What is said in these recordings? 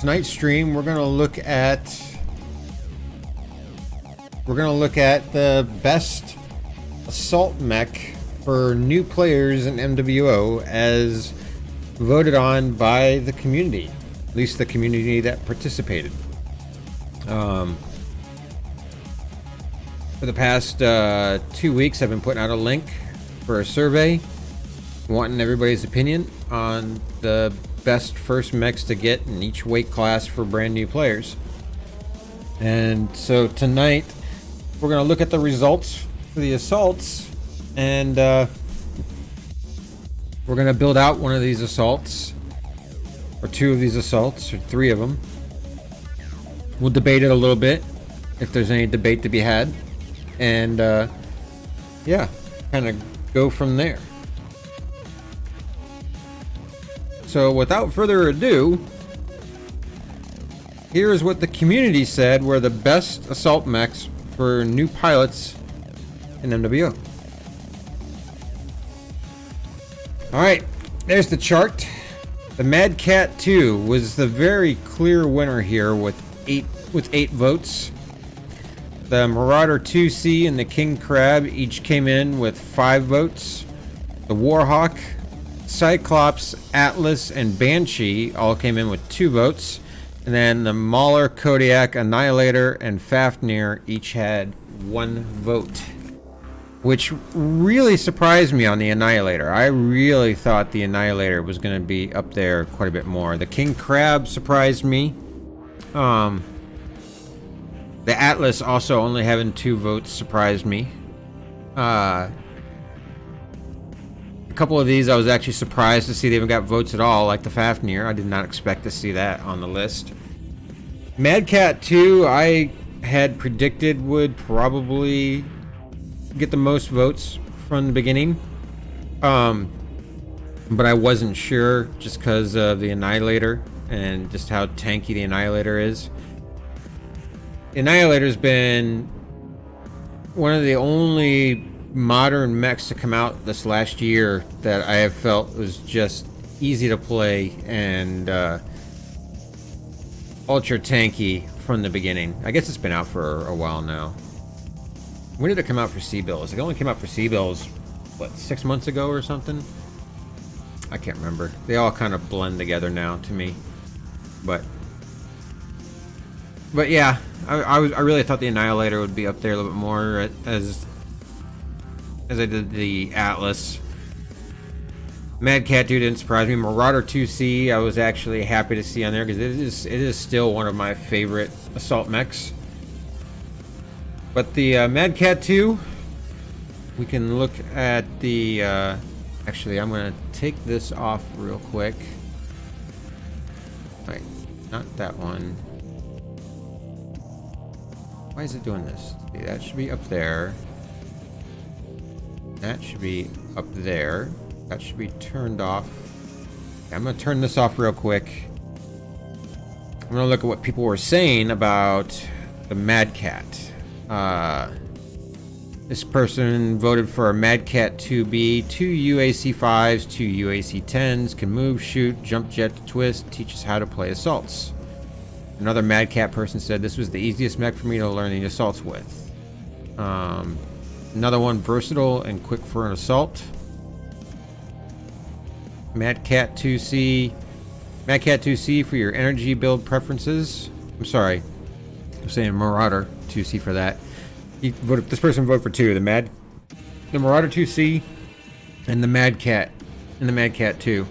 tonight's stream, we're gonna look at the best assault mech for new players in MWO as voted on by the community, at least the community that participated. For the past 2 weeks, I've been putting out a link for a survey, wanting everybody's opinion on the best first mechs to get in each weight class for brand new players. And so tonight, we're going to look at the results for the assaults, and we're going to build out one of these assaults, or two of these assaults, or three of them. We'll debate it a little bit, if there's any debate to be had, and yeah, kind of go from there. So without further ado, here's what the community said were the best assault mechs for new pilots in MWO. Alright, there's the chart. The Mad Cat 2 was the very clear winner here with 8 votes. The Marauder IIC and the King Crab each came in with 5 votes. The Warhawk, Cyclops, Atlas, and Banshee all came in with 2 votes. And then the Mauler, Kodiak, Annihilator, and Fafnir each had 1 vote. Which really surprised me on the Annihilator. I really thought the Annihilator was going to be up there quite a bit more. The King Crab surprised me. The Atlas also only having 2 votes surprised me. A couple of these I was actually surprised to see they even got votes at all, like the Fafnir. I did not expect to see that on the list. Mad Cat 2 I had predicted would probably get the most votes from the beginning. But I wasn't sure just because of the Annihilator and just how tanky the Annihilator is. The Annihilator's been one of the only modern mechs to come out this last year that I have felt was just easy to play and ultra tanky from the beginning. I guess it's been out for a while now. When did it come out for C-Bills? It only came out for C-Bills, what, 6 months ago or something? I can't remember. They all kind of blend together now to me. But yeah, I really thought the Annihilator would be up there a little bit more as I did the Atlas. Mad Cat 2 didn't surprise me. Marauder IIC I was actually happy to see on there because it is still one of my favorite assault mechs. But the Mad Cat 2, we can look at the actually I'm gonna take this off real quick. Wait, not that one. Why is it doing this? See, that should be up there. That should be up there. That should be turned off. I'm going to turn this off real quick. I'm going to look at what people were saying about the Mad Cat. This person voted for a Mad Cat 2B, 2 UAC 5s, 2 UAC 10s, can move, shoot, jump jet to twist, teaches how to play assaults. Another Mad Cat person said this was the easiest mech for me to learn the assaults with. Another one, versatile and quick for an assault. Mad Cat 2C. Mad Cat 2C for your energy build preferences. I'm sorry. I'm saying Marauder 2C for that. This person voted for 2. The Marauder 2C and the Mad Cat. And the Mad Cat 2.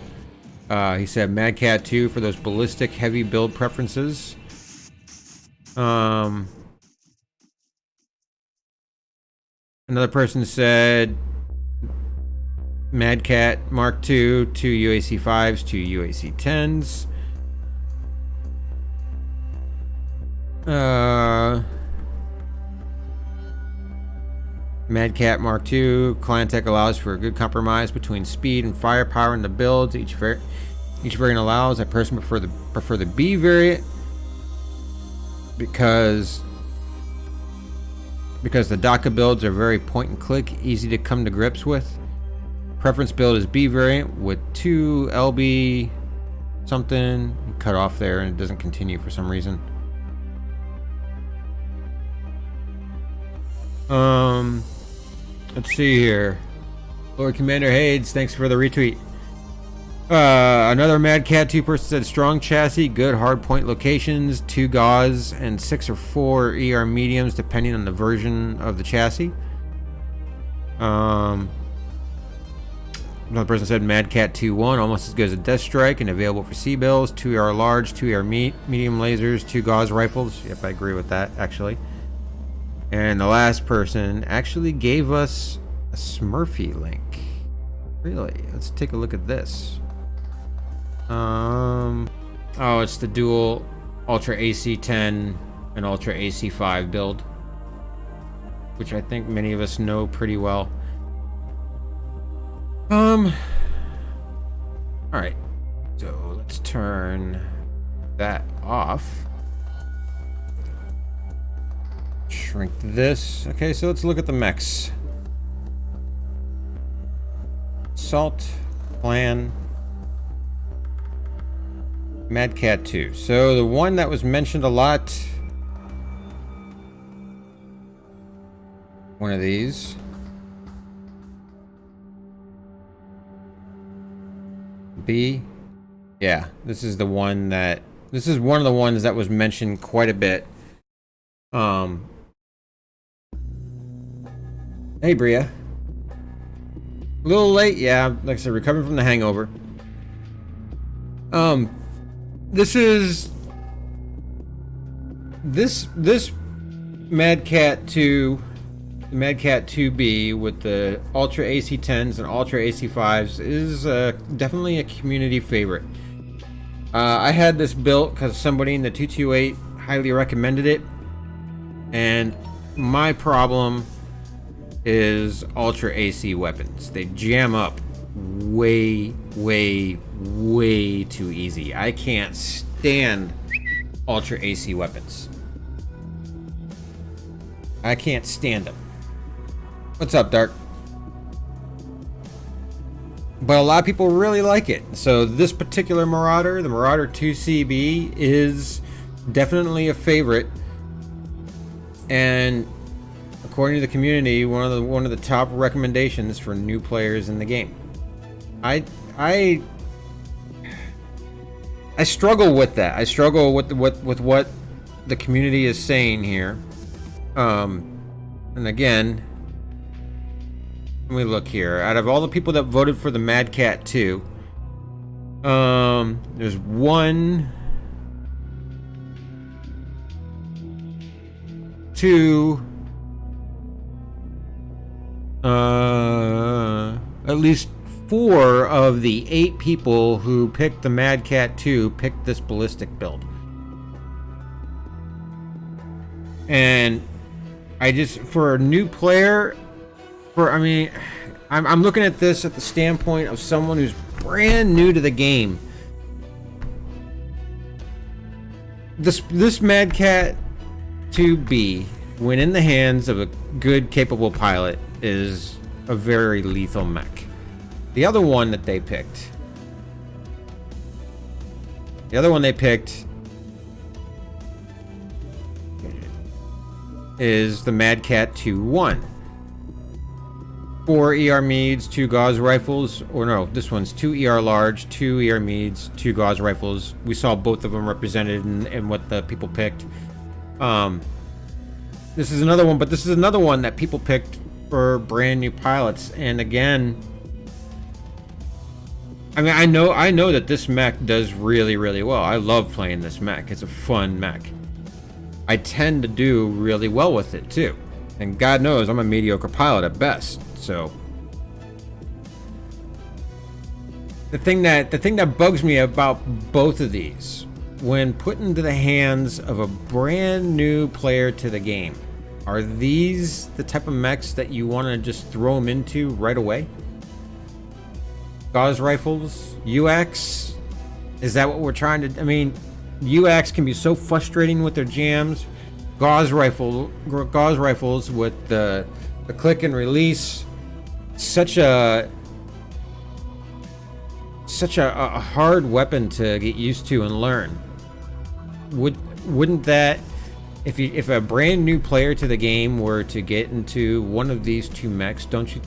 He said Mad Cat 2 for those ballistic heavy build preferences. Another person said Mad Cat Mark 2, 2 UAC 5s, 2 UAC 10s. Mad Cat Mark II, Client Tech allows for a good compromise between speed and firepower in the builds. Each variant allows. I personally prefer the B variant because the Dakka builds are very point and click, easy to come to grips with. Preference build is B variant with 2 LB something. cut off there and it doesn't continue for some reason. Let's see here. Lord Commander Hades, thanks for the retweet. Another Mad Cat 2 person said strong chassis, good hard point locations, 2 gauze, and 6 or 4 ER mediums depending on the version of the chassis. Another person said Mad Cat 2-1, almost as good as a Death Strike and available for C-bills, 2 ER large, 2 ER medium lasers, 2 gauze rifles. Yep, I agree with that actually. And the last person actually gave us a Smurfy link. Really? Let's take a look at this. Oh, it's the dual Ultra AC10 and Ultra AC5 build, which I think many of us know pretty well. Alright, so let's turn that off. Shrink this. Okay, so let's look at the mechs. Assault, Plan, Mad Cat 2. So the one that was mentioned a lot, one of these. B. Yeah, this is the one that, this is one of the ones that was mentioned quite a bit. Hey Bria. A little late, yeah. Like I said, recovering from the hangover. This Mad Cat 2, the Mad Cat 2B with the Ultra AC10s and Ultra AC5s is definitely a community favorite. I had this built because somebody in the 228 highly recommended it, and my problem is Ultra AC weapons. They jam up way too easy. I can't stand Ultra AC weapons. I can't stand them. What's up, Dark? But a lot of people really like it. So this particular Marauder, the Marauder 2CB, is definitely a favorite. And according to the community, one of the top recommendations for new players in the game. I struggle with that. I struggle with what the community is saying here. And again, let me look here. Out of all the people that voted for the Mad Cat 2, there's 1, 2, at least 4 of the 8 people who picked the Mad Cat 2 picked this ballistic build. And I just, for a new player, I mean, I'm looking at this at the standpoint of someone who's brand new to the game. This Mad Cat 2B, when in the hands of a good, capable pilot, is a very lethal mech. The other one that they picked, is the Mad Cat 2-1. 4 ER Meads, 2 Gauze rifles, or no, this one's 2 ER large, 2 ER Meads, 2 Gauze rifles. We saw both of them represented in what the people picked. This is another one, but this is another one that people picked for brand new pilots. And again, I mean, I know that this mech does really well. I love playing this mech. It's a fun mech. I tend to do really well with it too. And God knows I'm a mediocre pilot at best. So the thing that bugs me about both of these, when put into the hands of a brand new player to the game, are these the type of mechs that you want to just throw them into right away? Gauze rifles, UX, is that what we're trying to? I mean, UX can be so frustrating with their jams. Gauze rifles with the click and release, such a such a hard weapon to get used to and learn. Wouldn't that, if a brand new player to the game were to get into one of these two mechs, don't you,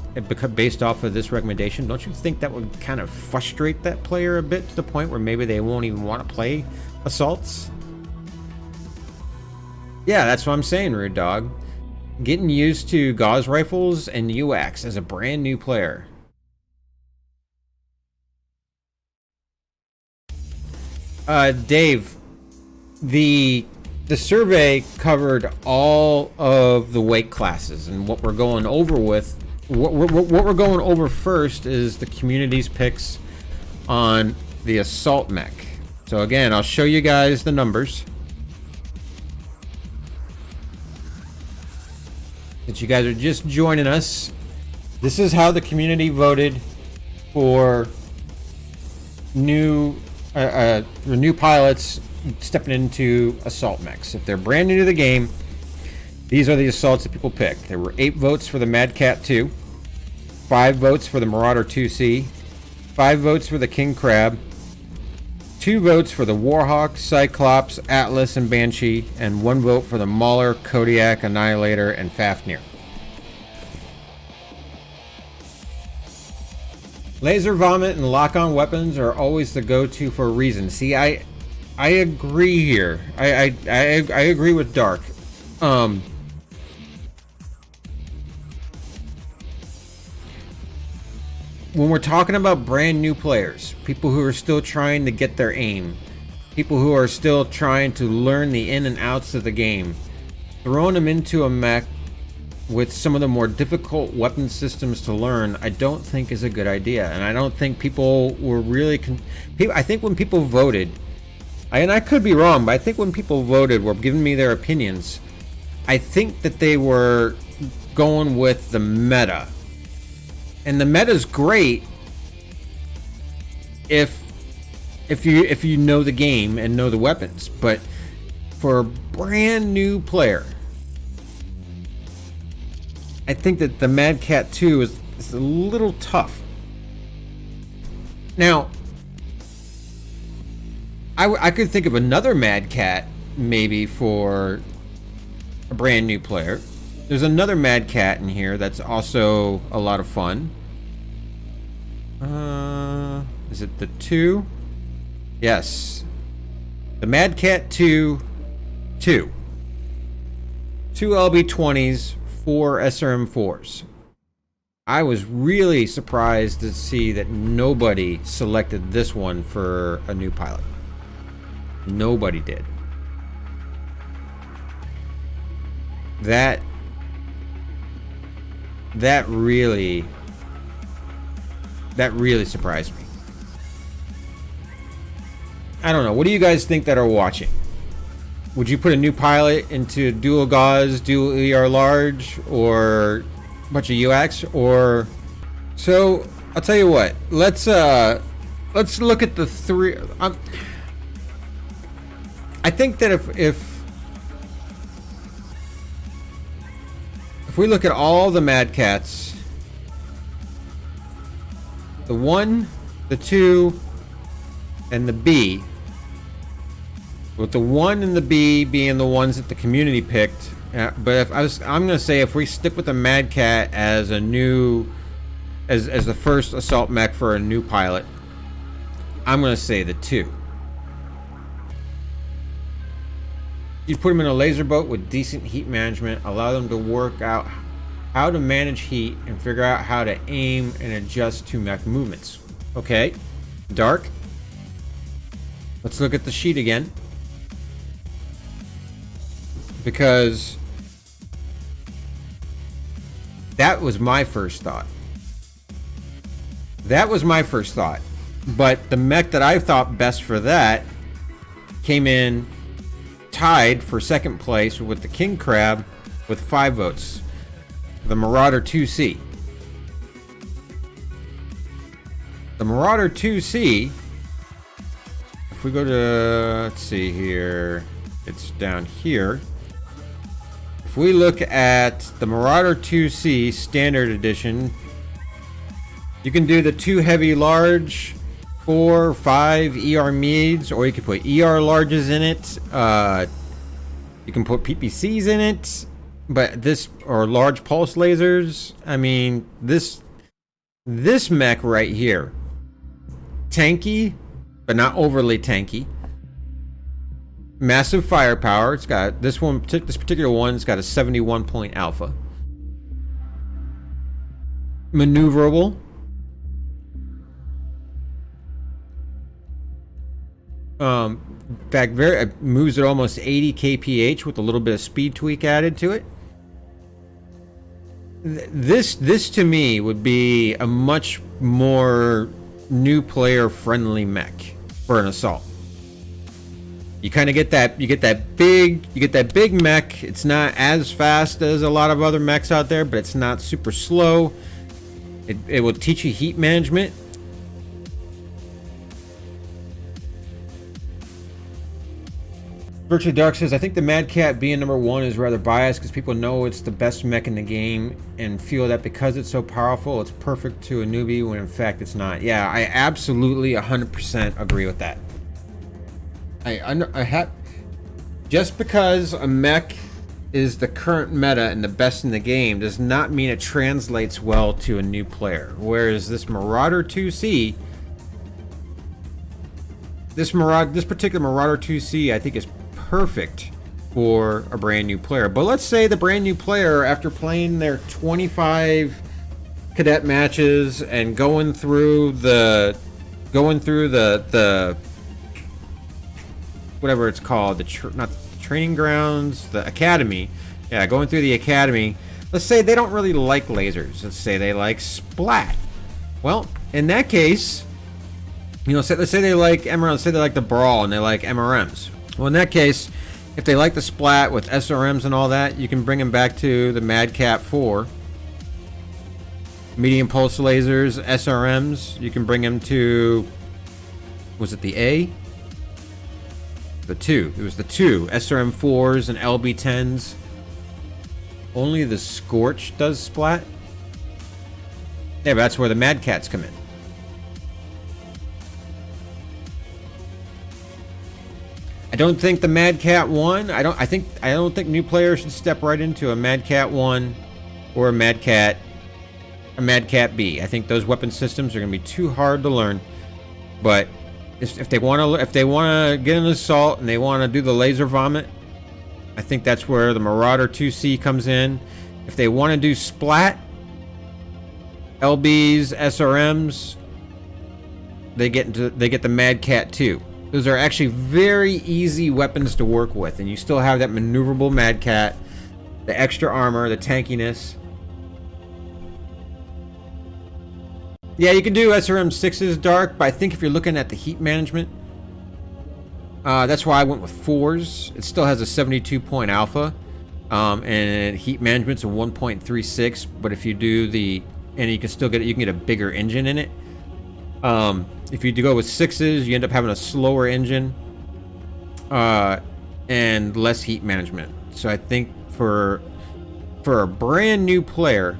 based off of this recommendation, don't you think that would kind of frustrate that player a bit to the point where maybe they won't even want to play assaults? Yeah, that's what I'm saying, Rude Dog. Getting used to Gauss rifles and UX as a brand new player. Dave, the survey covered all of the weight classes, and what we're going over with, what we're going over first is the community's picks on the assault mech. So again, I'll show you guys the numbers. Since you guys are just joining us, this is how the community voted for new pilots stepping into assault mechs. If they're brand new to the game, these are the assaults that people picked. There were 8 votes for the Mad Cat 2, 5 votes for the Marauder IIC, 5 votes for the King Crab, 2 votes for the Warhawk, Cyclops, Atlas, and Banshee, and 1 vote for the Mauler, Kodiak, Annihilator, and Fafnir. Laser vomit and lock-on weapons are always the go-to for a reason. See, I agree here. I agree with Dark. When we're talking about brand new players, people who are still trying to get their aim, people who are still trying to learn the in and outs of the game, throwing them into a mech with some of the more difficult weapon systems to learn, I don't think is a good idea. And I don't think people were really... I think when people voted, and I could be wrong, but I think when people voted, were giving me their opinions, I think that they were going with the meta. And the meta's great if you know the game and know the weapons. But for a brand new player, I think that the Mad Cat 2 is a little tough. Now, I could think of another Mad Cat maybe for a brand new player. There's another Mad Cat in here that's also a lot of fun. Is it the 2? Yes. The Mad Cat 2. 2 LB20s, 4 SRM4s. I was really surprised to see that nobody selected this one for a new pilot. Nobody did. That really surprised me. I don't know. What do you guys think that are watching? Would you put a new pilot into dual gauze, dual ER large, or a bunch of UX? Or so I'll tell you what. Let's look at the 3. I think that if we look at all the Mad Cats, the 1, the 2, and the B, with the 1 and the B being the ones that the community picked, but I'm gonna say if we stick with the Mad Cat as a new, as the first assault mech for a new pilot, I'm gonna say the 2. You put them in a laser boat with decent heat management, allow them to work out how to manage heat and figure out how to aim and adjust to mech movements. Okay, Dark. Let's look at the sheet again, because that was my first thought. But the mech that I thought best for that came in tied for second place with the King Crab with 5 votes. The Marauder IIC. The Marauder IIC, if we go to, let's see here, it's down here. If we look at the Marauder IIC Standard Edition, you can do the 2 heavy large, 4 or 5 ER mids, or you can put ER larges in it. You can put PPCs in it, but this, or large pulse lasers. I mean, this mech right here, tanky, but not overly tanky. Massive firepower. It's got this particular one's got a 71 point alpha. Maneuverable. In fact, moves at almost 80 kph with a little bit of speed tweak added to it. This to me would be a much more new player friendly mech for an assault. You kind of get that, you get that big mech. It's not as fast as a lot of other mechs out there, but it's not super slow. It will teach you heat management. Virtually Dark says, I think the Mad Cat being number 1 is rather biased because people know it's the best mech in the game and feel that because it's so powerful, it's perfect to a newbie when in fact it's not. Yeah, I absolutely 100% agree with that. Just because a mech is the current meta and the best in the game does not mean it translates well to a new player. Whereas this Marauder IIC, this particular Marauder IIC, I think is perfect for a brand new player. But let's say the brand new player, after playing their 25 cadet matches and going through the whatever it's called, not the training grounds, the academy. Yeah, going through the academy. Let's say they don't really like lasers. Let's say they like splat. Well, in that case, you know, let's say they like MRMs. Let's say they like the Brawl and they like MRMs. Well, in that case, if they like the splat with SRMs and all that, you can bring them back to the Mad Cat 4. Medium pulse lasers, SRMs, you can bring them to, was it the A? The 2. It was the 2. SRM 4s and LB 10s. Only the Scorch does splat. Yeah, but that's where the Mad Cats come in. I don't think the Mad Cat 1, I don't think new players should step right into a Mad Cat 1 or a Mad Cat B. I think those weapon systems are going to be too hard to learn. But if they want to get an assault and they want to do the laser vomit, I think that's where the Marauder IIC comes in. If they want to do splat, LBs, SRMs, they get the Mad Cat 2. Those are actually very easy weapons to work with, and you still have that maneuverable Mad Cat, the extra armor, the tankiness. Yeah, you can do SRM 6s dark, but I think if you're looking at the heat management, that's why I went with 4s. It still has a 72 point alpha, and heat management's a 1.36. But if you do and you can still you can get a bigger engine in it. If you do go with 6s, you end up having a slower engine, and less heat management. So I think for a brand new player,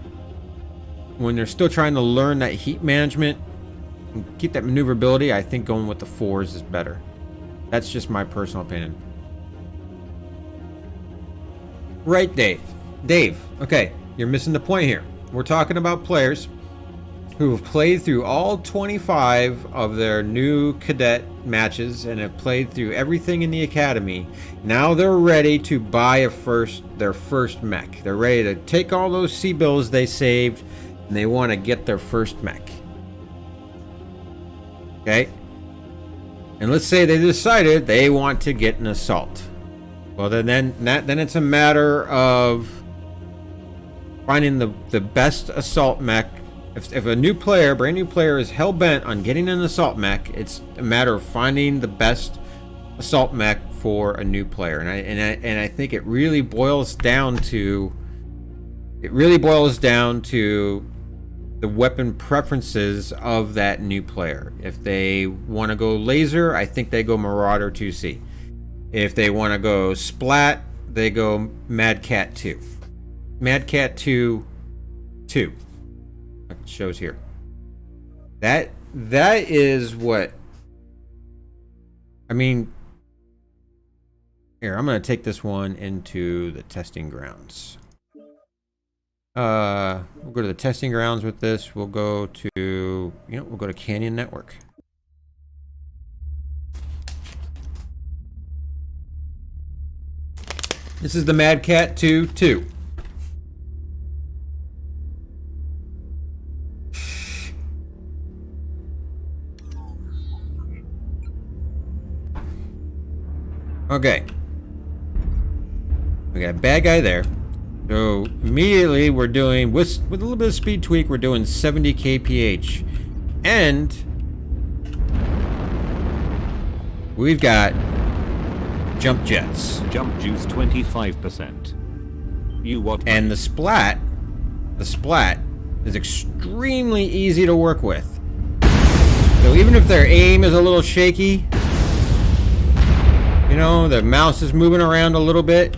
when they're still trying to learn that heat management and keep that maneuverability, I think going with the 4s is better. That's just my personal opinion. Right, Dave. Dave, okay, you're missing the point here. We're talking about players who have played through all 25 of their new cadet matches and have played through everything in the academy. Now they're ready to buy their first mech. They're ready to take all those C-bills they saved, and they want to get their first mech. Okay? And let's say they decided they want to get an assault. Well, then it's a matter of finding the best assault mech. If a new player, brand new player, is hell-bent on getting an assault mech, it's a matter of finding the best assault mech for a new player. And I think it really boils down to the weapon preferences of that new player. If they want to go laser, I think they go Marauder IIC. If they want to go splat, they go Mad Cat 2. Mad Cat 2. It shows here. That that is what... I mean... Here, I'm going to take this one into the testing grounds. We'll go to the testing grounds with this. We'll go to... we'll go to Canyon Network. This is the Mad Cat 2-2. Okay. We got a bad guy there. So immediately we're doing, with a little bit of speed tweak, we're doing 70 kph. And we've got jump jets. Jump juice 25%. You what? And the splat is extremely easy to work with. So even if their aim is a little shaky, the mouse is moving around a little bit,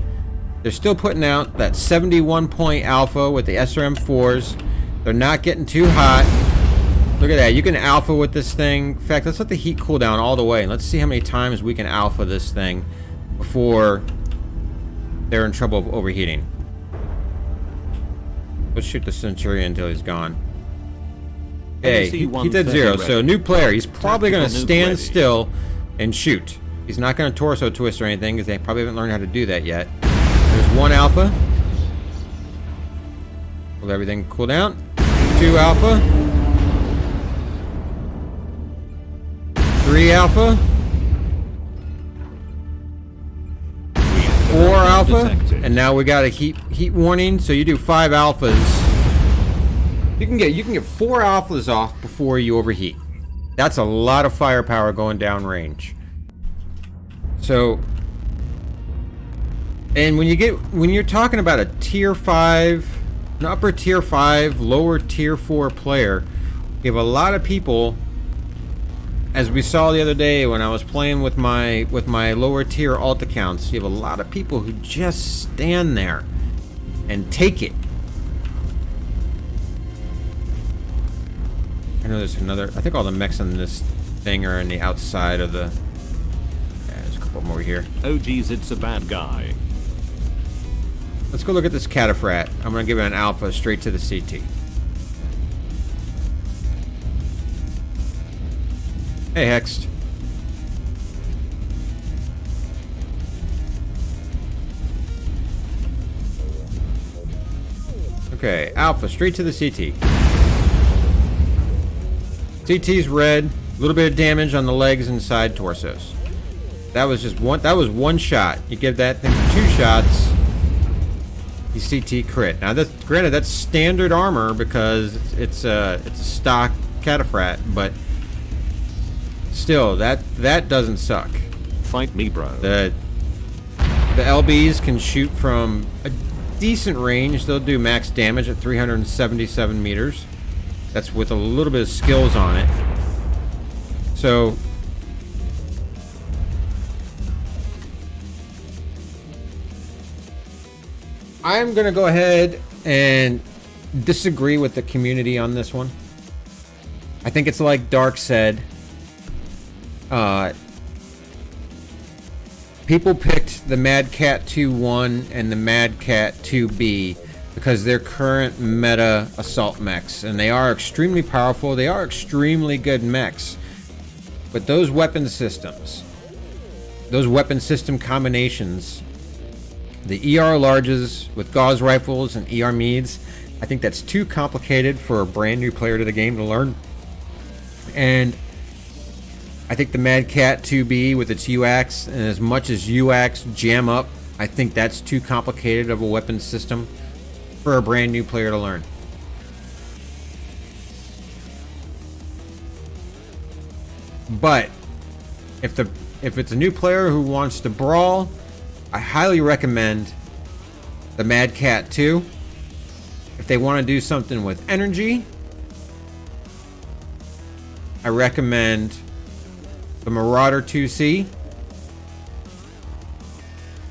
they're still putting out that 71 point alpha with the SRM4s. They're not getting too hot. Look at that. You can alpha with this thing. In fact, let's let the heat cool down all the way. And let's see how many times we can alpha this thing before they're in trouble of overheating. Let's shoot the Centurion until he's gone. Hey, he did 0. So new player. He's probably going to stand still and shoot. He's not going to torso twist or anything because they probably haven't learned how to do that yet. There's 1 alpha. Will everything cool down? 2 alpha. 3 alpha. 4 alpha. And now we got a heat warning. So you do 5 alphas. You can get 4 alphas off before you overheat. That's a lot of firepower going down range. So, and when you're talking about a tier 5, an upper tier 5, lower tier 4 player, you have a lot of people, as we saw the other day when I was playing with my lower tier alt accounts, you have a lot of people who just stand there and take it. I know there's another, I think all the mechs on this thing are on the outside of the... One more here. Oh geez, it's a bad guy. Let's go look at this cataphat. I'm gonna give it an alpha straight to the CT. Hey, Hext. Okay, alpha straight to the CT. CT's red. A little bit of damage on the legs and side torsos. That was just one. That was 1 shot. You give that thing 2 shots. You CT crit. Now, granted, that's standard armor because it's a stock cataphat, but still, that doesn't suck. Fight me, bro. The LBs can shoot from a decent range. They'll do max damage at 377 meters. That's with a little bit of skills on it. So. I'm going to go ahead and disagree with the community on this one. I think it's like Dark said. People picked the Mad Cat 2-1 and the Mad Cat 2B because they're current meta assault mechs. And they are extremely powerful. They are extremely good mechs. But those weapon systems, those weapon system combinations... The ER larges with gauze rifles and ER meads, I think that's too complicated for a brand new player to the game to learn. And I think the Mad Cat 2B with its UAX, and as much as UAX jam up, I think that's too complicated of a weapon system for a brand new player to learn. But if it's a new player who wants to brawl, I highly recommend the Mad Cat 2. If they want to do something with energy, I recommend the Marauder IIC.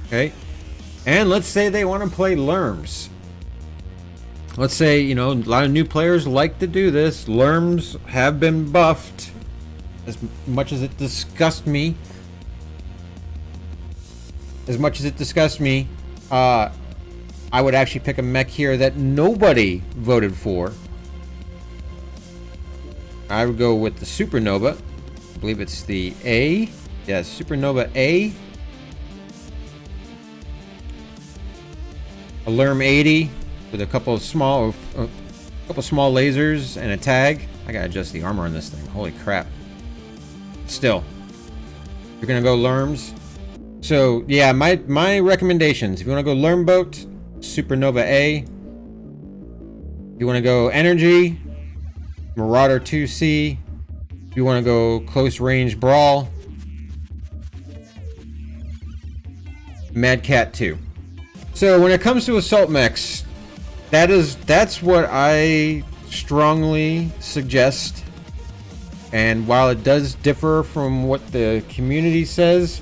Okay. And let's say they want to play Lerms. let's say, you know, a lot of new players like to do this. Lerms have been buffed. As much as it disgusts me. I would actually pick a mech here that nobody voted for. I would go with the Supernova. I believe it's the A. Yeah, Supernova A. A Lerm 80 with a couple of small lasers and a tag. I gotta adjust the armor on this thing. Holy crap. Still, you're gonna go Lerms. So yeah, my recommendations. If you want to go Lerm boat, Supernova A. If you want to go energy, Marauder IIC. If you want to go close range brawl, Mad Cat 2. So when it comes to assault mechs, that's what I strongly suggest. And while it does differ from what the community says,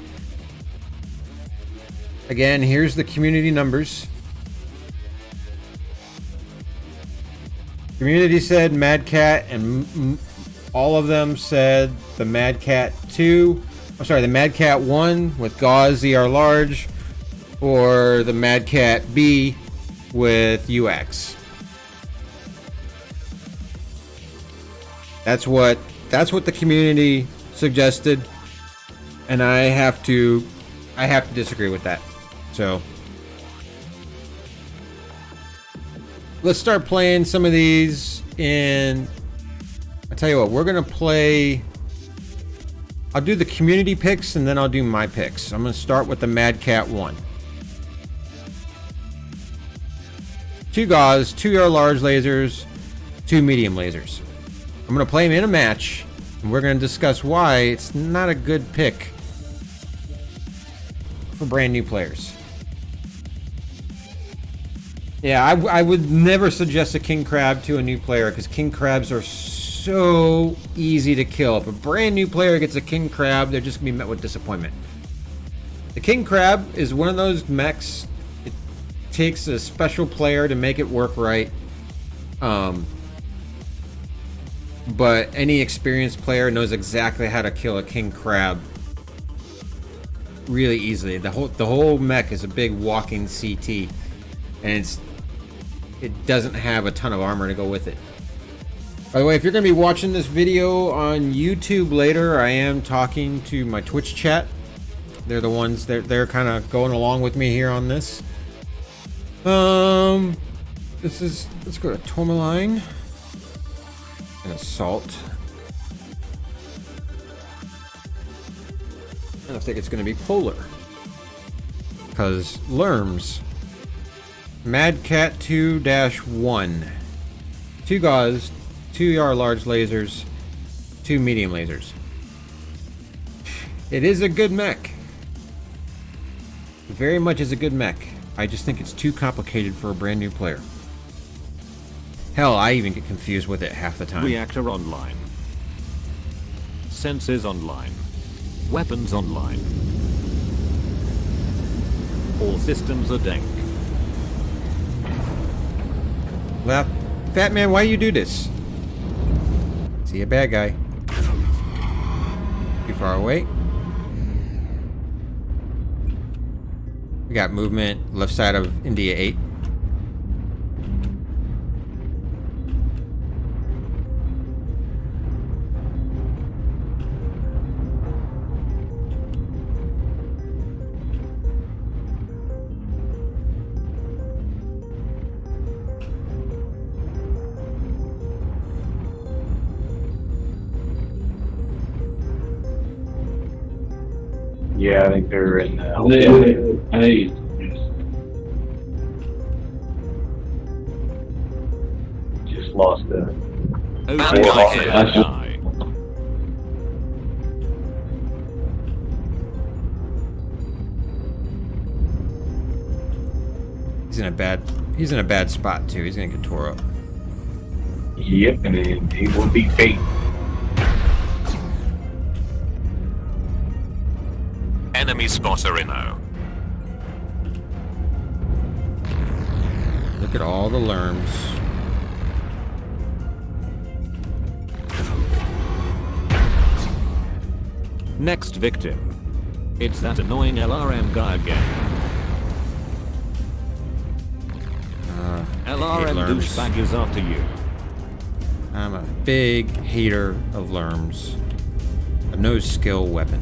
again, here's the community numbers. Community said Mad Cat, and all of them said the Mad Cat 2. I'm sorry, the Mad Cat 1 with Gauze ZR large, or the Mad Cat B with UX. That's what the community suggested, and I have to disagree with that. So let's start playing some of these in. I'll tell you what, we're gonna play. I'll do the community picks and then I'll do my picks. I'm gonna start with the Mad Cat 1. 2 Gauze, 2 yard large lasers, 2 medium lasers. I'm gonna play him in a match, and we're gonna discuss why it's not a good pick for brand new players. Yeah, I would never suggest a King Crab to a new player because King Crabs are so easy to kill. If a brand new player gets a King Crab, they're just gonna be met with disappointment. The King Crab is one of those mechs. It takes a special player to make it work right. But any experienced player knows exactly how to kill a King Crab really easily. The whole mech is a big walking CT, and it doesn't have a ton of armor to go with it. By the way, if you're going to be watching this video on YouTube later, I am talking to my Twitch chat. They're the ones they're kind of going along with me here on this. Let's go to Tourmaline and Assault. And I think it's going to be Polar, because Lerms. Mad Cat 2-1. 2 Gauze, 2 yard large lasers, 2 medium lasers. It is a good mech. Very much is a good mech. I just think it's too complicated for a brand new player. Hell, I even get confused with it half the time. Reactor online. Sensors online. Weapons online. All systems are dank. Left. Fat man, why you do this? See a bad guy. Too far away. We got movement left side of India 8. Yeah, I think they're in. Hey, Just lost the. He's in a bad spot too. He's gonna get tore up. Yep, and it will be fate. Enemy spotter inno. Look at all the Lerms. Next victim. It's that annoying LRM guy again. LRM lerms. douchebag is after you. I'm a big hater of lerms. A no skill weapon.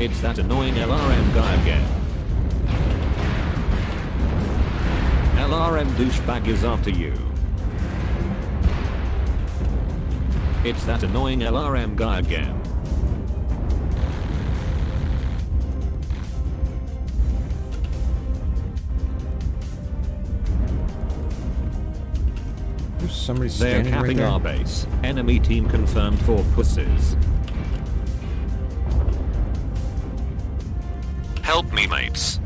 It's that annoying LRM guy again. LRM douchebag is after you. It's that annoying LRM guy again. There's somebody They're standing right capping there. our base. Enemy team confirmed for pussies. Help me, mates.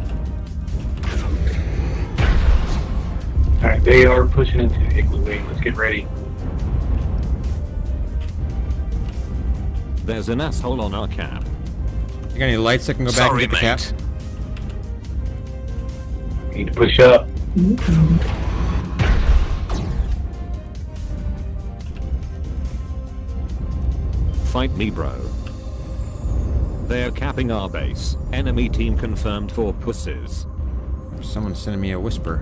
Alright, they are pushing into Igloo Wing. Let's get ready. There's an asshole on our cap. You got any lights that can go back Sorry, and get the cap? mate. Need to push up. Fight me, bro. They're capping our base. Enemy team confirmed for pussies. Someone's sending me a whisper.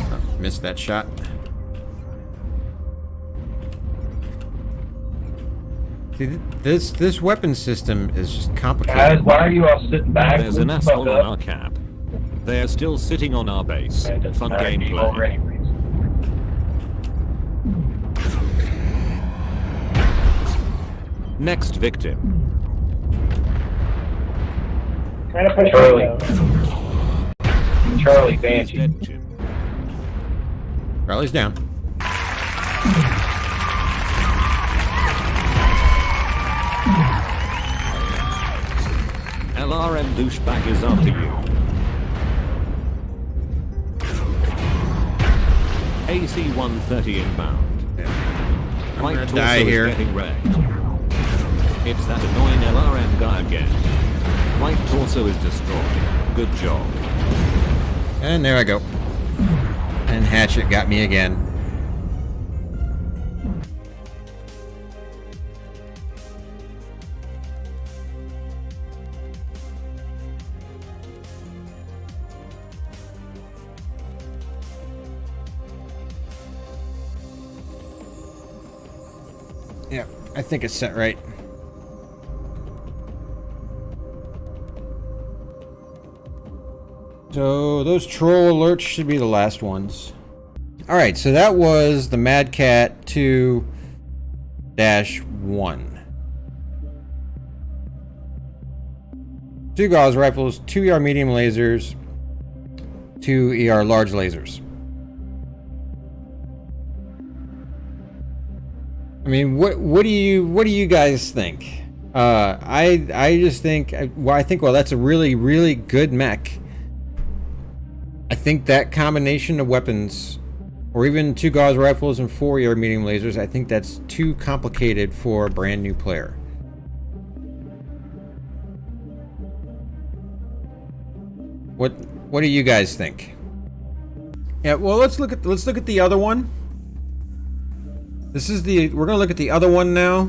Oh, missed that shot. See, this weapon system is just Guys, complicated. why are you all sitting back? There's an Move the fuck asshole on up. our cap. They're still sitting on our base. Okay, doesn't Fun matter, you gameplay. already. Next victim. Trying to push Charlie. me though. Charlie He's Banshee. dead, Jim. Charlie's down. LRM douchebag is after you. AC 130 inbound. I'm Right gonna torso die is here. getting wrecked. It's that annoying LRM guy again. Right torso is destroyed. Good job. And there I go. And Hatchet got me again. Yeah, I think it's set right. So those troll alerts should be the last ones. Alright, so that was the Mad Cat 2-1. 2 Gauss rifles, 2 ER medium lasers, 2 ER large lasers. I mean, what do you guys think? I just think well that's a really good mech. I think that combination of weapons, or even 2 Gauss rifles and 4 ER medium lasers, I think that's too complicated for a brand new player. What do you guys think? Yeah, well let's look at the other one. We're gonna look at the other one now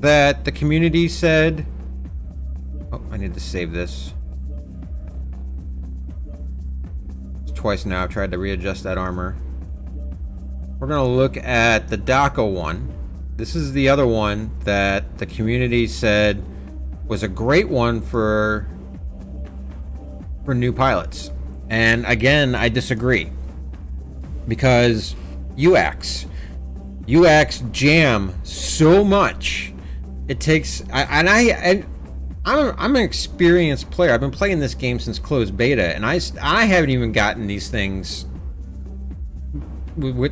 that the community said. Oh, I need to save this. It's twice now I've tried to readjust that armor. We're gonna look at the Dakka one. This is the other one that the community said was a great one for new pilots. And again, I disagree. Because UX jam so much. It takes I'm an experienced player. I've been playing this game since closed beta, and I haven't even gotten these things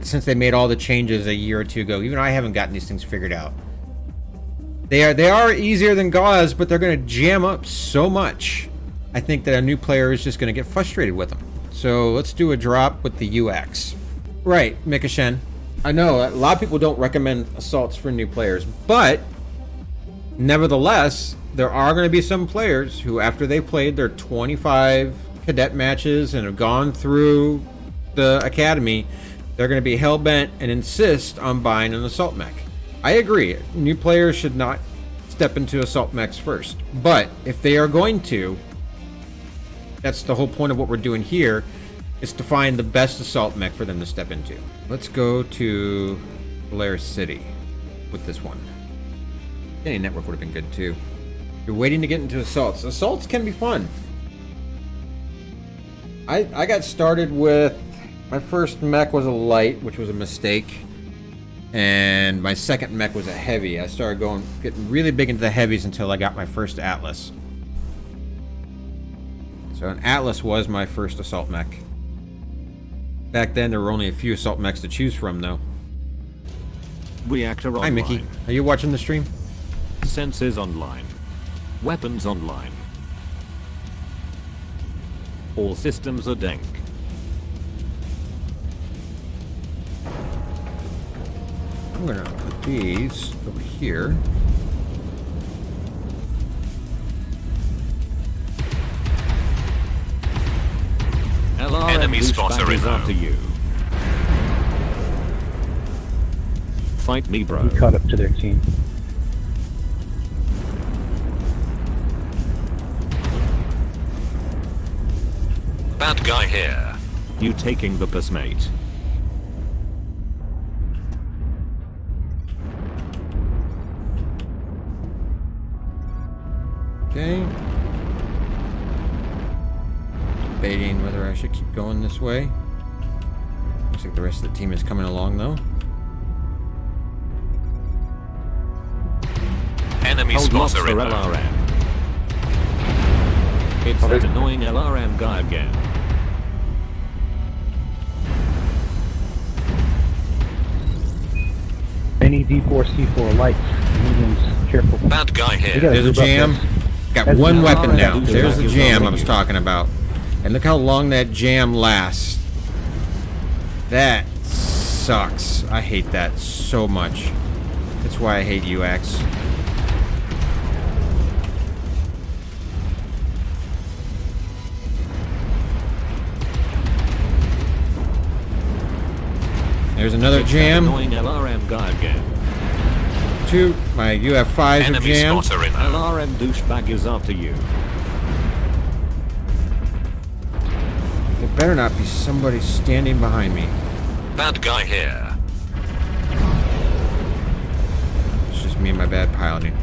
since they made all the changes a year or two ago. Even I haven't gotten these things figured out. They are easier than Gauss, but they're going to jam up so much. I think that a new player is just going to get frustrated with them. So let's do a drop with the UX. Right, Mikashen. I know a lot of people don't recommend assaults for new players, but nevertheless, there are going to be some players who, after they played their 25 cadet matches and have gone through the academy, they're going to be hell-bent and insist on buying an assault mech. I agree. New players should not step into assault mechs first. But if they are going to, that's the whole point of what we're doing here, is to find the best assault mech for them to step into. Let's go to Blair City with this one. Any network would have been good too. You're waiting to get into assaults. Assaults can be fun. I got started with, my first mech was a light, which was a mistake. And my second mech was a heavy. I started getting really big into the heavies until I got my first Atlas. So an Atlas was my first assault mech. Back then there were only a few assault mechs to choose from though. Reactor online. Hi Mickey, are you watching the stream? Sensors online. Weapons online. All systems are dank. I'm gonna put these over here. Enemy spotter in after you. Fight me, bro. We caught up to their team. Bad guy here. You taking the piss, mate. Okay. Debating whether I should keep going this way. Looks like the rest of the team is coming along though. Enemy Hold lots spotter for in LRM. It's that annoying LRM guy again. Any D4, C4 lights, mediums, careful. Bad guy We here. gotta There's a move up jam. this. Got That's one an weapon LRM. now. There's the jam I was Thank you. talking about. And look how long that jam lasts. That sucks. I hate that so much. That's why I hate UX. There's another It's that jam. annoying LRM guy again. Two. My UF5s are Enemy jammed. spotter in LRM douchebag is after you. There better not be somebody standing behind me. Bad guy here. It's just me and my bad piloting.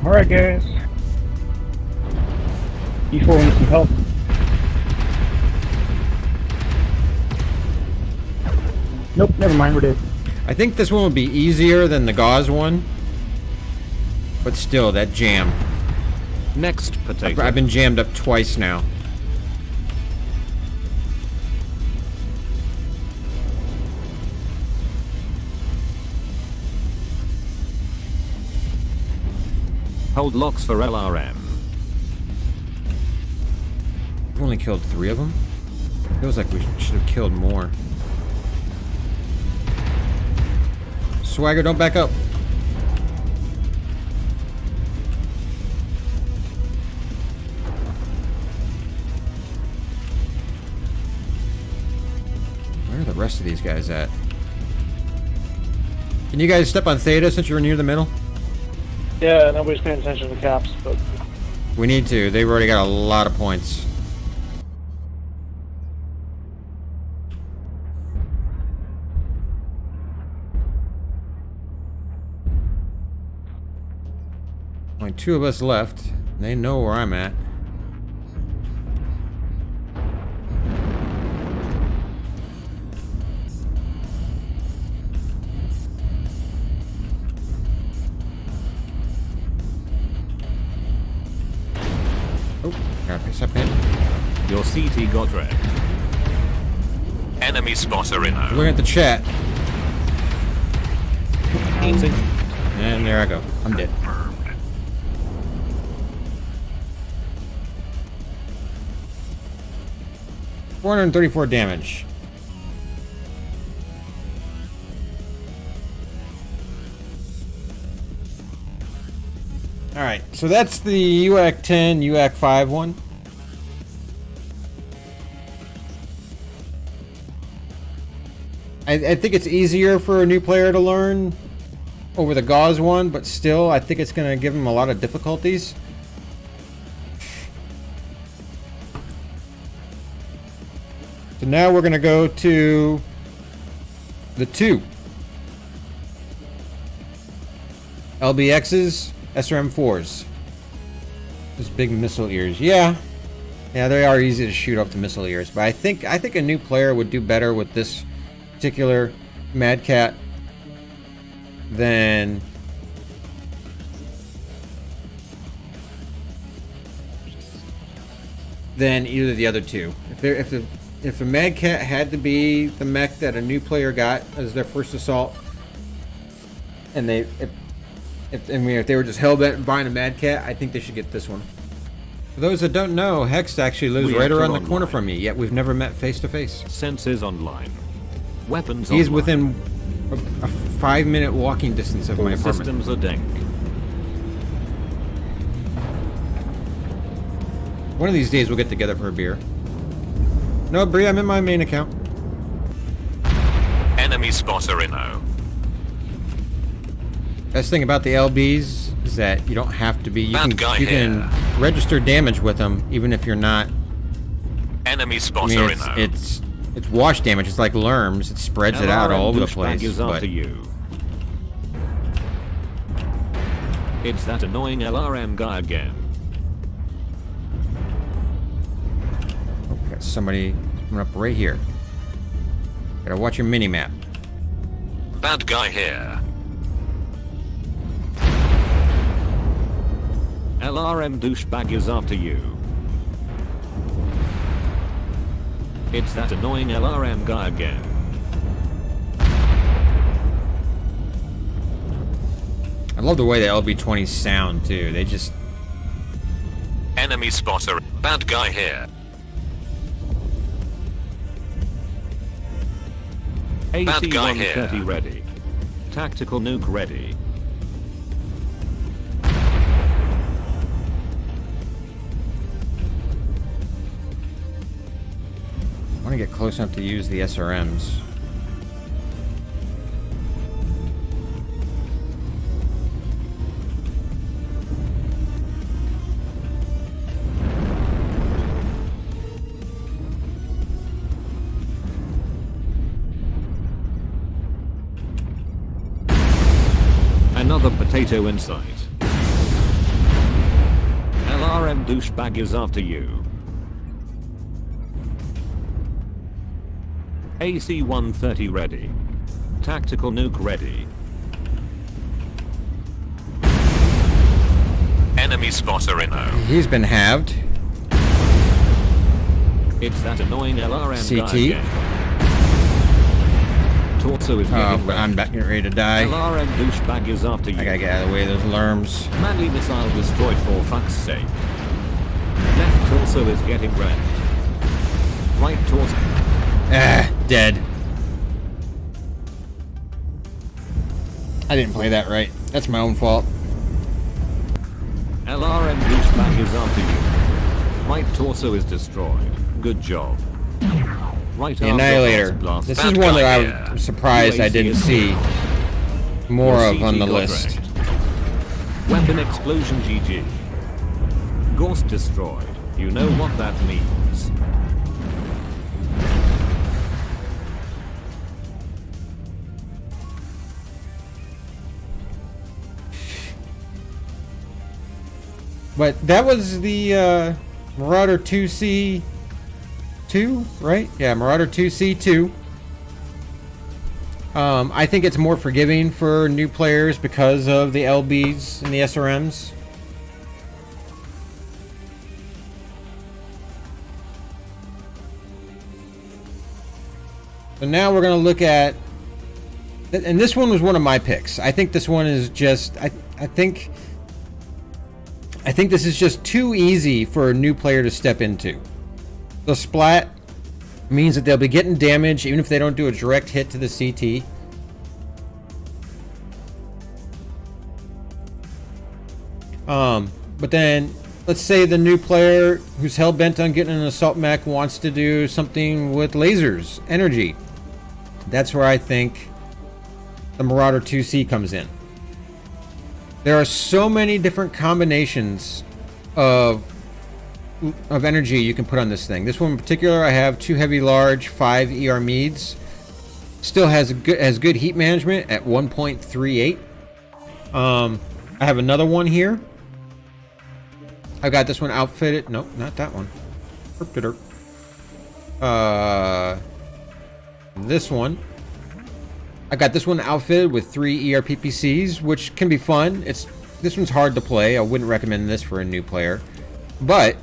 Alright, guys. D4 needs some help. Nope, never mind, we're dead. I think this one will be easier than the gauze one. But still, that jam. Next potato. I've been jammed up twice now. Hold locks for LRM. We've only killed 3 of them. Feels like we should have killed more. Swagger, don't back up. Where are the rest of these guys at? Can you guys step on Theta since you're near the middle? Yeah, nobody's paying attention to the caps, but We need to. They've already got a lot of points. Only 2 of us left. They know where I'm at. Oh, gotta pick up in. Your CT got wrecked. Enemy spotter in Looking at the chat. Eating. And there I go. I'm dead. 434 damage. Alright, so that's the UAC 10, UAC 5 one. I think it's easier for a new player to learn over the gauze one, but still, I think it's going to give them a lot of difficulties. So now we're going to go to the 2. LBXs, SRM4s. Those big missile ears. Yeah, they are easy to shoot off the missile ears, but I think a new player would do better with this particular Mad Cat than either of the other two. If the Mad Cat had to be the mech that a new player got as their first assault, and if they were just hell-bent on buying a Mad Cat, I think they should get this one. For those that don't know, Hex actually lives right around the corner from me, yet we've never met face-to-face. Senses online. Weapons He's online. within a 5-minute walking distance of my All apartment. systems are dank. One of these days we'll get together for a beer. No, Bree, I'm in my main account. Enemy spotter inno. Best thing about the LBs is that you don't have to be. You Bad guy can register damage with them, even if you're not. Enemy I spotter mean, inno. it's wash damage. It's like Lerms. It spreads it out all over the place. Is But after you. It's that annoying LRM guy again. okay, somebody coming up right here. Gotta watch your mini map. Bad guy here. LRM douchebag is after you. It's that annoying LRM guy again. I love the way the LB20s sound too. They just Enemy spotter. Bad guy here. Bad guy AC-130 here. ready. Tactical nuke ready. I want to get close enough to use the SRMs. Another potato insight. LRM douchebag is after you. AC-130 ready. Tactical nuke ready. Enemy spotter inno. He's been halved. It's that annoying LRM CT. guy again. Torso is Oh, getting but I'm wrecked. getting ready to die. LRM douchebag is after you. I gotta get out of the way of those Lerms. Manly missile destroyed for fuck's sake. Left torso is getting wrecked. Right torso. Ah, dead. I didn't play that right. That's my own fault. LRM douchebag is after you. Right torso is destroyed. Good job. Right The arm Annihilator. blast. This Bad is one that guy I here. was surprised I didn't see more of on the got list. wrecked. Weapon explosion GG. Ghost destroyed. You know what that means. But that was the Marauder 2C2, right? Yeah, Marauder 2C2. I think it's more forgiving for new players because of the LBs and the SRMs. So now we're going to look at, and this one was one of my picks. I think this one is just, I think this is just too easy for a new player to step into. The splat means that they'll be getting damage even if they don't do a direct hit to the CT. But then, let's say the new player who's hell-bent on getting an assault mech wants to do something with lasers, energy. That's where I think the Marauder IIC comes in. There are so many different combinations of energy you can put on this thing. This one in particular, I have 2 heavy large, 5 ER Meads. Still has good heat management at 1.38. I have another one here. I got this one outfitted. Nope, not that one. This one. I got this one outfitted with 3 ER PPCs, which can be fun. This one's hard to play. I wouldn't recommend this for a new player. But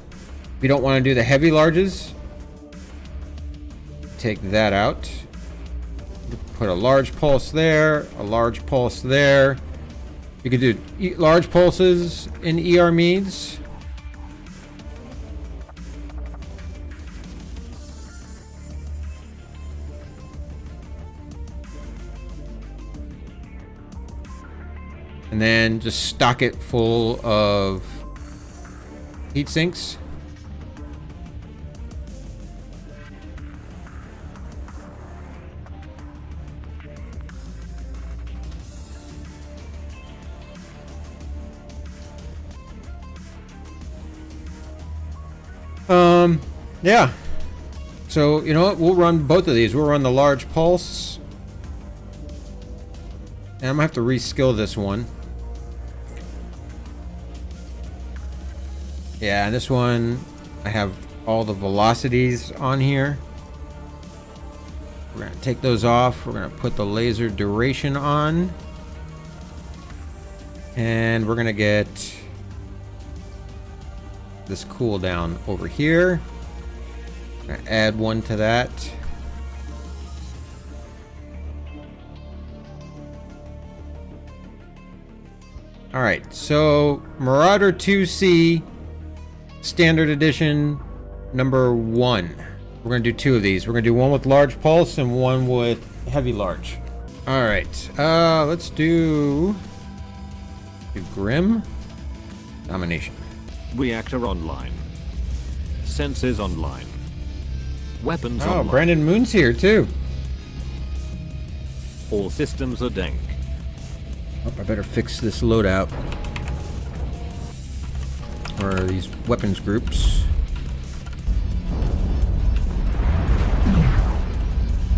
if you don't want to do the heavy larges, take that out. Put a large pulse there, a large pulse there. You could do large pulses in ER Meads. And then just stock it full of heat sinks. Yeah. So, you know what? We'll run both of these. We'll run the large pulse. And I'm gonna have to reskill this one. Yeah, and this one, I have all the velocities on here. We're gonna take those off. We're gonna put the laser duration on. And we're gonna get this cooldown over here. Gonna add one to that. Alright, so Marauder IIC Standard Edition number 1. We're gonna do 2 of these. We're gonna do one with large pulse and one with heavy large. Alright, let's do Grim Domination. Reactor online. Senses online. Weapons Oh, online. Brandon Moon's here too. All systems are dank. Oh, I better fix this loadout. Or these weapons groups.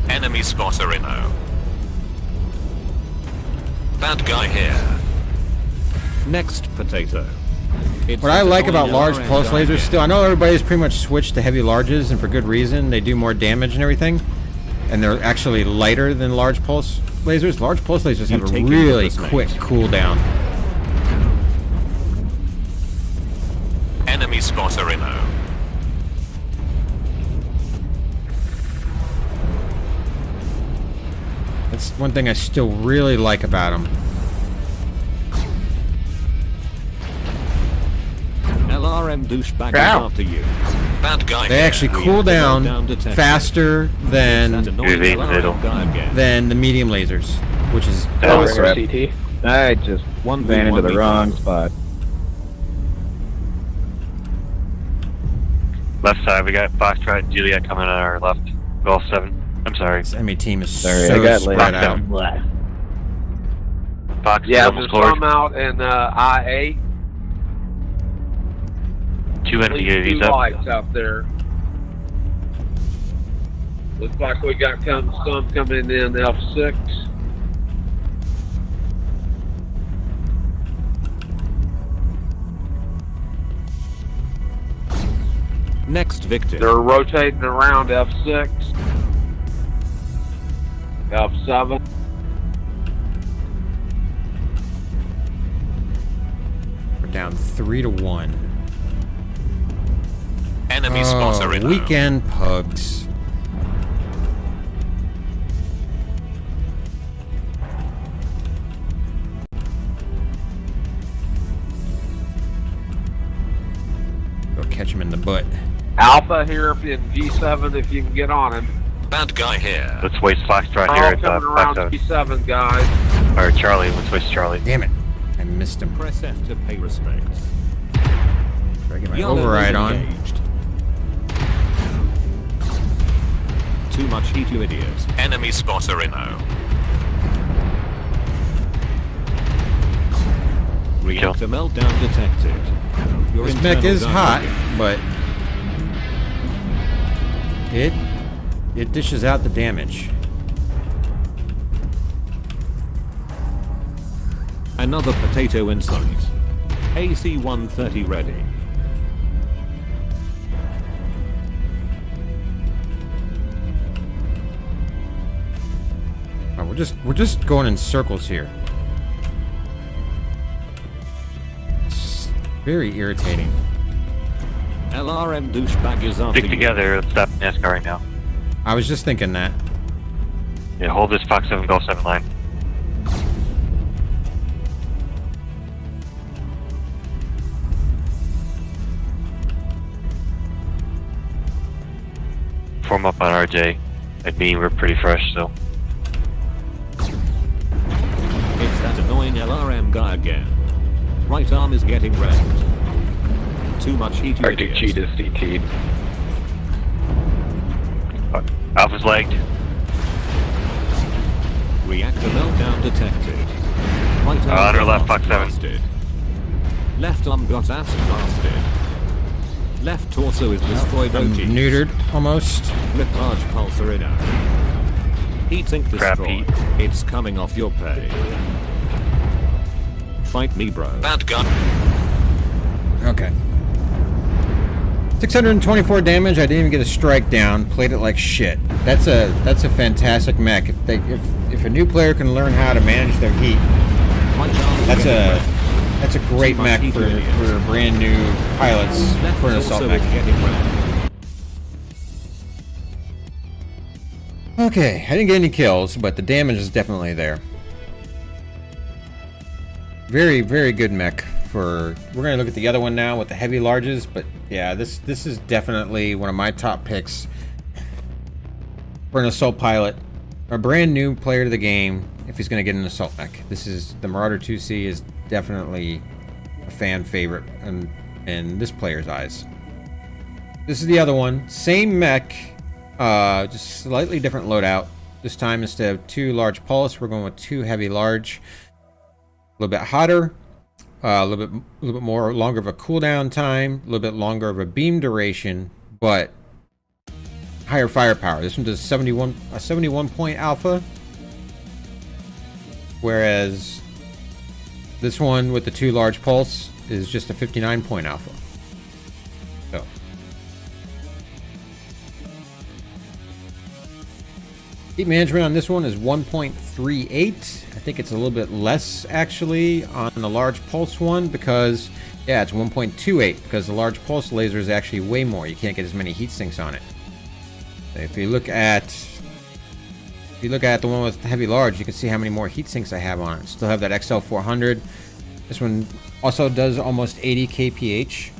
Enemy spotter inno. Bad guy here. Next potato. It's What I like the about large yellow pulse and lasers dark still, I know everybody's pretty much switched to heavy larges, and for good reason. They do more damage and everything. And they're actually lighter than large pulse lasers. Large pulse lasers have a take it really with this, quick mate. cooldown. Enemy spotter inno. That's one thing I still really like about them. LRM douchebag is Ow. after you. Bad guy They here. actually We cool have the down lockdown detected. faster That than annoying You're in the LRM middle. guy again. the medium lasers, which is Oh, awesome. crap. CT. I just One ran into the 1v1. wrong spot. Left side, we got Foxtrot and Juliet coming on our left. Golf 7. I'm sorry. This enemy team is Sorry, so I got spread laid out. Fox is Yeah, almost there's closed. some out in I8. 2 At empty least UAVs 2 up. lights out there. Looks like we got some coming in F6. Next victim. They're rotating around F6. F7. We're down 3-1. Enemy spotter inno. Weekend pugs. Go catch him in the butt. Alpha here in G7 if you can get on him. Bad guy here. Let's waste Foxtrot They're here all at coming around 5-7. G7, guys. Or Charlie, let's waste Charlie. Damn it. I missed him. Press F to pay respects. Try to get my Yellow override mode on. engaged. Too much heat, you idiot. Enemy spotter inno. Reactor meltdown detected. Your This mech internal is hot, gun- but it dishes out the damage. Another potato in sight. AC-130 ready. Oh, we're just going in circles here. It's very irritating. LRM douchebag is after Stick you. together. Let's stop NASCAR right now. I was just thinking that. Yeah, hold this Fox 7 Golf 7 line. Form up on RJ. At me, we're pretty fresh, so. It's that annoying LRM guy again. Right arm is getting wrecked. Too much heat, you Arctic idiot. Cheetah CT'd. Alpha's lagged. Reactor meltdown detected. Right arm On our got left, ass Fox 7. blasted. Left arm got ass blasted. Left torso is destroyed. I'm OG. neutered almost. Flip large pulsar in out. Heat sink Crap destroyed. It's coming off your pay. Fight me, bro. Bad guy. Okay. 624 damage. I didn't even get a strike down. Played it like shit. That's a fantastic mech. If a new player can learn how to manage their heat, Right arm is that's getting a wrecked. that's a great Too much mech heat, for you idiot. brand new pilots Left for an assault torso is mech. getting wrecked. Okay, I didn't get any kills, but the damage is definitely there. Very, very good mech for... We're going to look at the other one now with the heavy larges, but yeah, this is definitely one of my top picks for an assault pilot. A brand new player to the game, if he's going to get an assault mech. This is... The Marauder IIC is definitely a fan favorite in this player's eyes. This is the other one. Same mech, just slightly different loadout. This time, instead of 2 large pulse, we're going with 2 heavy large. A little bit hotter, a little bit more longer of a cooldown time, a little bit longer of a beam duration, but higher firepower. This one does 71 point alpha, whereas this one with the 2 large pulse is just a 59 point alpha. So. Heat management on this one is 1.38. I think it's a little bit less actually on the large pulse one because, yeah, it's 1.28 because the large pulse laser is actually way more. You can't get as many heat sinks on it. If you look at the one with heavy large, you can see how many more heat sinks I have on it. Still have that XL400. This one also does almost 80 kph.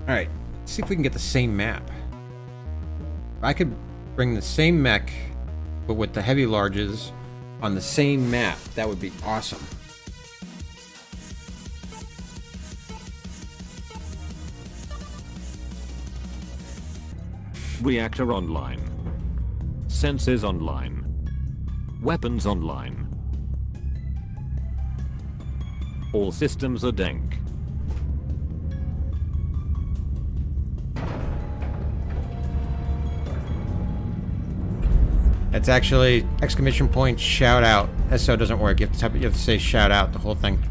All right, let's see if we can get the same map. If I could bring the same mech, but with the heavy larges on the same map, that would be awesome. Reactor online. Sensors online. Weapons online. All systems are dank. That's actually exclamation point shout out. SO doesn't work. You have to say shout out the whole thing.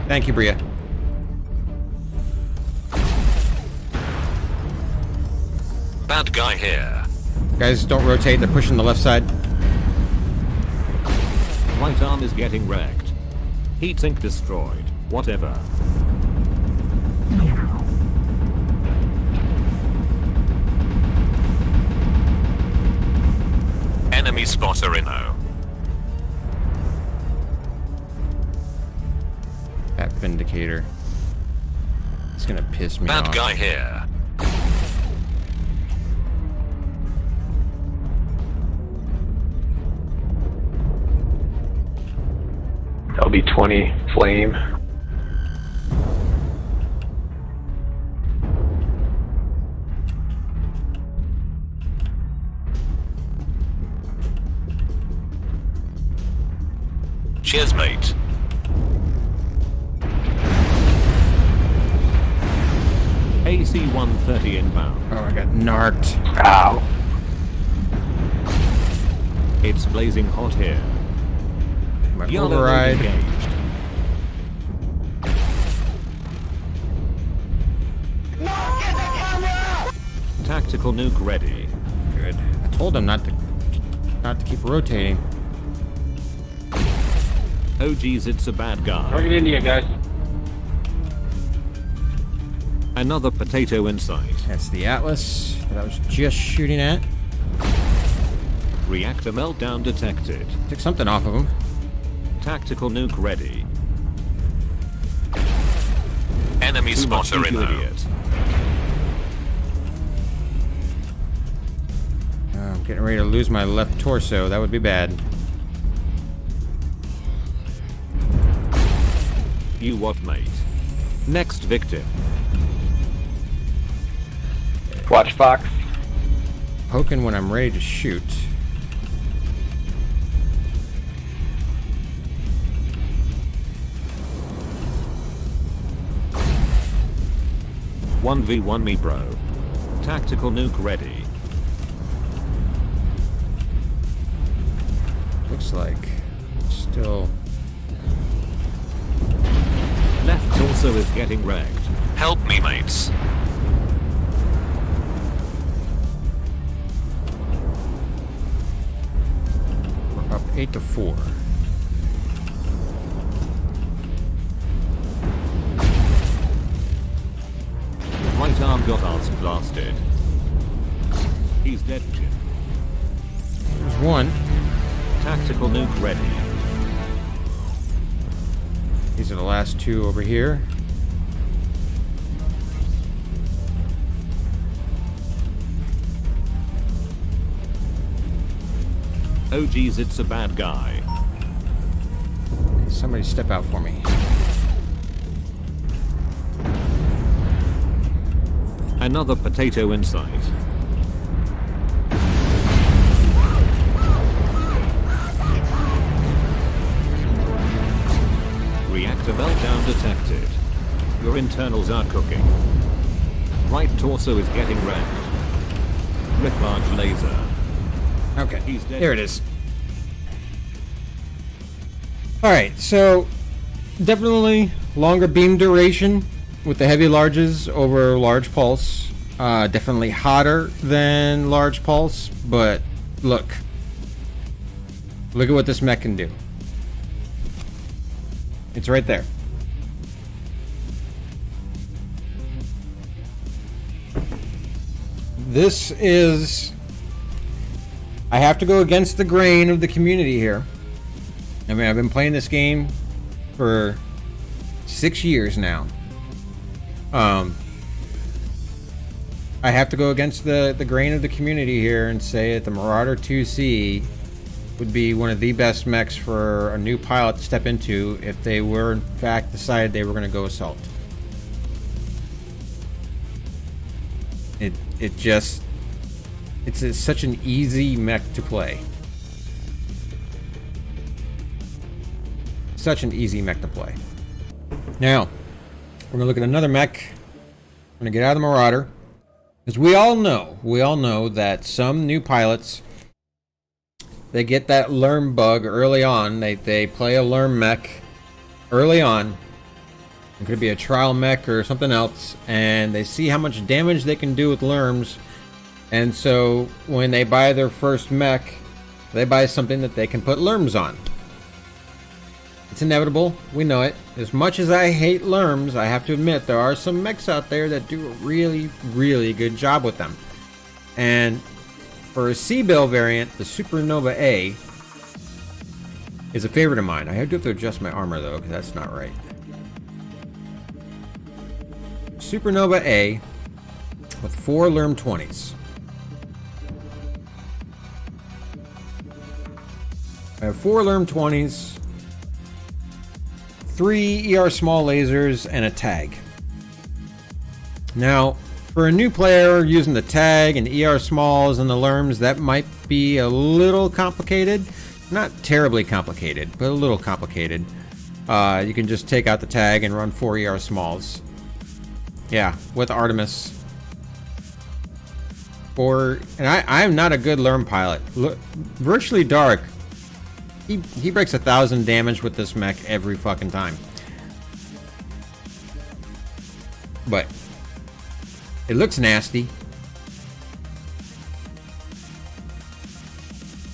Thank you, Bria. Bad guy here. Guys, don't rotate. They're pushing the left side. Right arm is getting wrecked. Heatsink destroyed. Whatever. Enemy spotter inno. That Vindicator. It's gonna piss me Bad off. guy here. be 20 flame. Cheers, mate. AC 130 inbound. Oh, I got narked. Ow. It's blazing hot here. My Yellow node override. engaged. Tactical nuke ready. Good. I told him not to keep rotating. Oh geez, it's a bad guy. Target India, guys. Another potato in sight. That's the Atlas that I was just shooting at. Reactor meltdown detected. Took something off of him. Tactical nuke ready. Enemy Too much spotter in you O. idiot. I'm getting ready to lose my left torso. That would be bad. You what, mate? Next victim. Watch Fox. Poking when I'm ready to shoot. One v one me, bro. Tactical nuke ready. Looks like still. Left torso is getting wrecked. Help me, mates. We're up 8-4. Right arm got arse blasted. He's dead, Jim. There's one. Tactical nuke ready. These are the last two over here. Oh geez, it's a bad guy. Somebody step out for me. Another potato in sight. Reactor meltdown detected. Your internals are cooking. Right torso is getting wrecked. Grip large laser. Okay, He's dead. there it is. Alright, so definitely longer beam duration with the heavy larges over large pulse. Definitely hotter than large pulse, but look at what this mech can do. It's right there. This is... I have to go against the grain of the community here. I mean, I've been playing this game for 6 years now. I have to go against the grain of the community here and say that the Marauder IIC would be one of the best mechs for a new pilot to step into if they were in fact decided they were going to go assault. It's such an easy mech to play. Such an easy mech to play. Now, we're gonna look at another mech. We're gonna get out of the Marauder, because we all know that some new pilots, they get that learn bug early on. They play a learn mech early on. It could be a trial mech or something else, and they see how much damage they can do with lerms. And so when they buy their first mech, they buy something that they can put lerms on. It's inevitable. We know it. As much as I hate lerms, I have to admit there are some mechs out there that do a really, really good job with them. And for a C-Bill variant, the Supernova A is a favorite of mine. I do have to adjust my armor though, because that's not right. Supernova A with 4 Lerm 20s. I have 4 Lerm 20s. 3 ER small lasers and a tag. Now, for a new player using the tag and ER smalls and the lerms, that might be a little complicated. Not terribly complicated, but a little complicated. You can just take out the tag and run 4 ER smalls. Yeah, with Artemis. And I'm not a good lerm pilot. Virtually Dark. He breaks 1,000 damage with this mech every fucking time. But it looks nasty.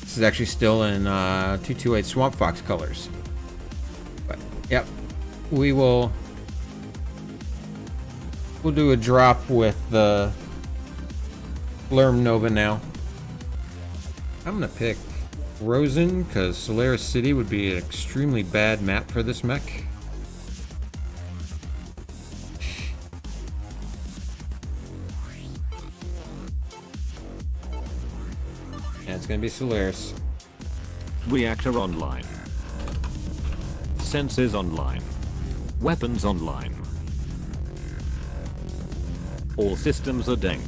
This is actually still in 228 Swamp Fox colors. But yep, we'll do a drop with the Lerm Nova now. I'm gonna pick Rosen because Solaris City would be an extremely bad map for this mech. And it's gonna be Solaris. Reactor online. Sensors online. Weapons online. All systems are dank.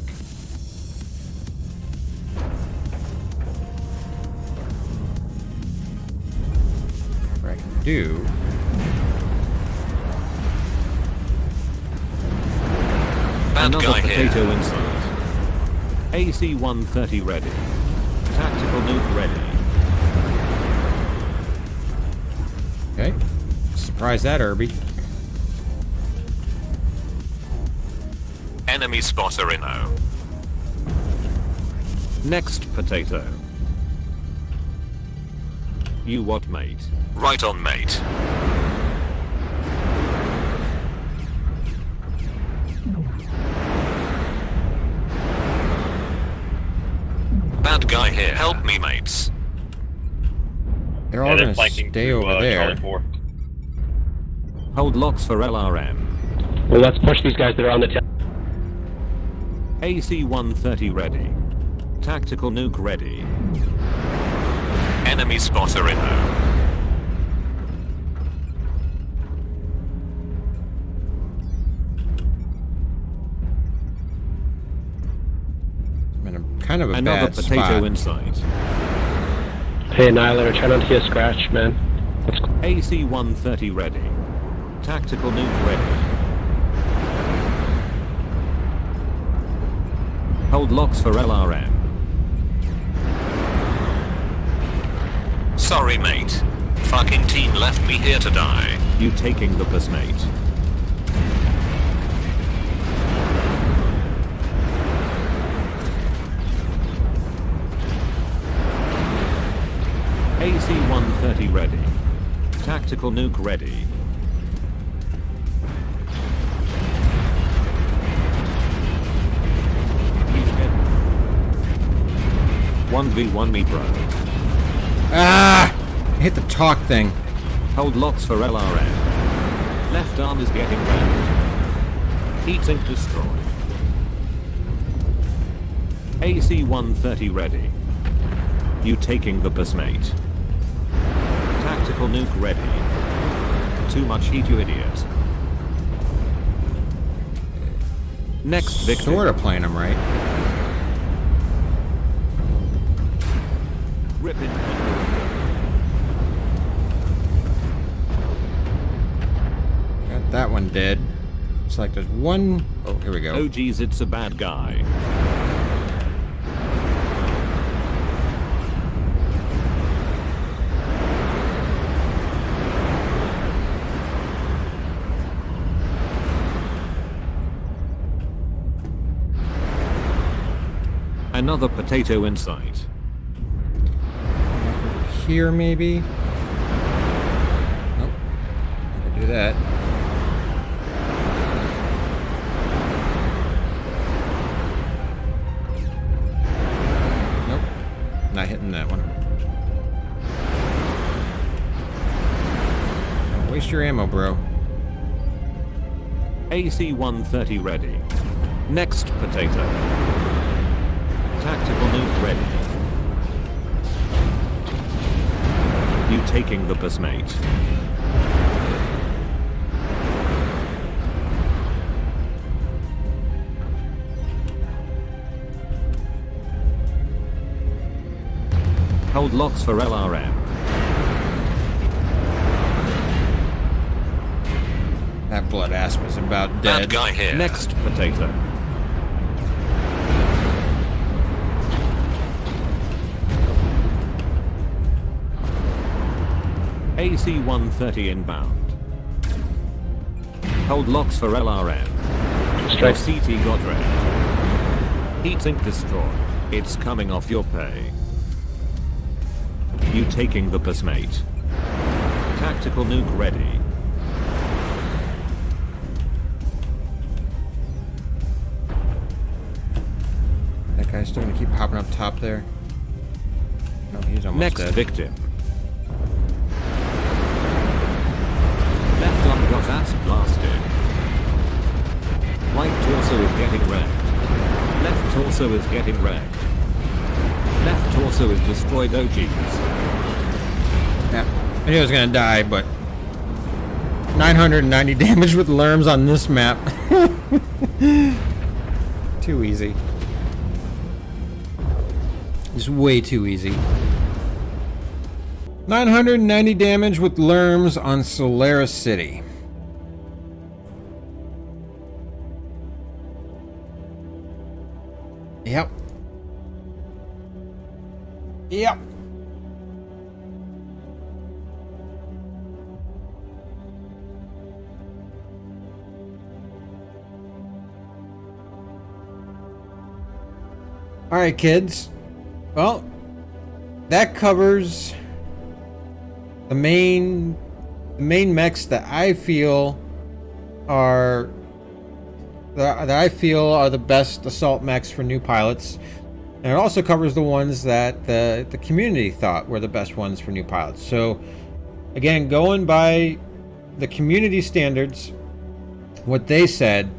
What I can do. Bad Another guy here. potato inside. AC-130 ready. Tactical nuke ready. Okay. Surprise that, Irby. Enemy spotter inno. Next potato. You what, mate? Right on, mate. Bad guy here. Help me, mates. They're all gonna stay over there. Hold locks for LRM. Well, let's push these guys that are on the tail. AC-130 ready. Tactical nuke ready. Enemy spotter inno. I'm in a kind of a Another bad potato spot. inside. Hey, Annihilator, try not to get a scratch, man. Let's go. AC-130 ready. Tactical nuke ready. Hold locks for LRM. Sorry, mate. Fucking team left me here to die. You taking the piss, mate. AC-130 ready. Tactical nuke ready. He's dead. 1v1 me, bro. Ah! I hit the talk thing. Hold locks for LRM. Left arm is getting rammed. Heatsink destroyed. AC-130 ready. You taking the piss, mate. Tactical nuke ready. Too much heat, you idiot. Next victim. Sort of playing them right. Rip it. Got that one dead. It's like there's one... Oh, here we go. Oh geez, it's a bad guy. Another potato in sight. Here, maybe? Nope. I can do that. Nope. Not hitting that one. Don't waste your ammo, bro. AC-130 ready. Next potato. Tactical nuke ready. You taking the piss, mate. Hold locks for LRM. That blood ass was about dead. Bad guy here. Next potato. AC-130 inbound. Hold locks for LRM. Your Strike. CT got red. Heat sink destroyed. It's coming off your pay. You taking the piss, mate. Tactical nuke ready. That guy's still gonna keep hopping up top there. No, he's almost Next dead. victim. Left arm got ass blasted. Right torso is getting wrecked. Left torso is getting wrecked. Left torso is destroyed. Oh jeez. Yeah, I knew I was gonna die, but 990 damage with lerms on this map. Too easy. Just way too easy. 990 damage with lerms on Solaris City. Yep. Yep. All right, kids. Well, that covers the main mechs that I feel are the best assault mechs for new pilots, and it also covers the ones that the community thought were the best ones for new pilots. So, again, going by the community standards, what they said,